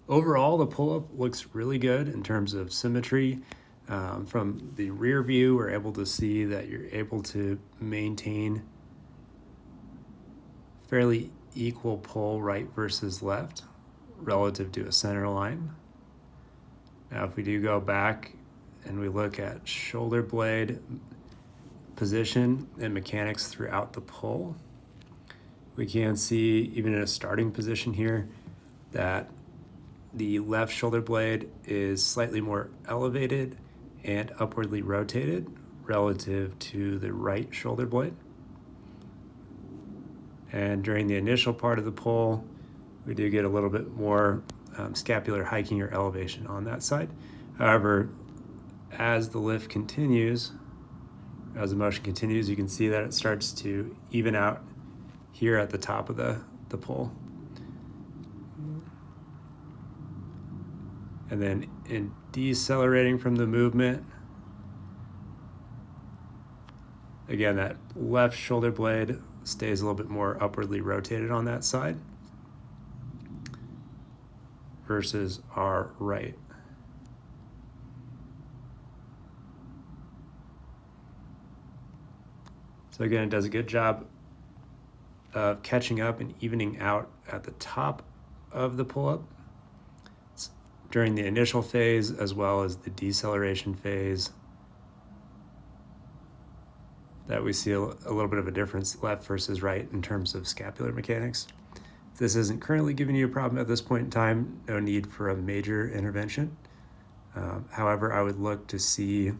Overall, the pull-up looks really good in terms of symmetry. From the rear view, we're able to see that you're able to maintain fairly equal pull right versus left relative to a center line. Now, if we do go back and we look at shoulder blade position and mechanics throughout the pull, we can see, even in a starting position here, that the left shoulder blade is slightly more elevated and upwardly rotated relative to the right shoulder blade. And during the initial part of the pull, we do get a little bit more scapular hiking or elevation on that side. However, as the lift continues, as the motion continues, you can see that it starts to even out here at the top of the pull. And then in decelerating from the movement, again, that left shoulder blade stays a little bit more upwardly rotated on that side versus our right. So again, it does a good job of catching up and evening out at the top of the pull-up during the initial phase as well as the deceleration phase, that we see a little bit of a difference left versus right in terms of scapular mechanics. If this isn't currently giving you a problem at this point in time, no need for a major intervention. However, I would look to see,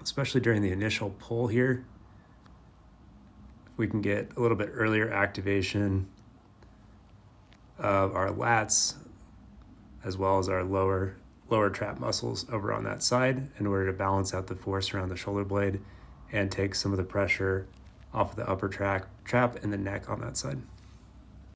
especially during the initial pull here, if we can get a little bit earlier activation of our lats as well as our lower trap muscles over on that side in order to balance out the force around the shoulder blade and take some of the pressure off of the upper trap and the neck on that side.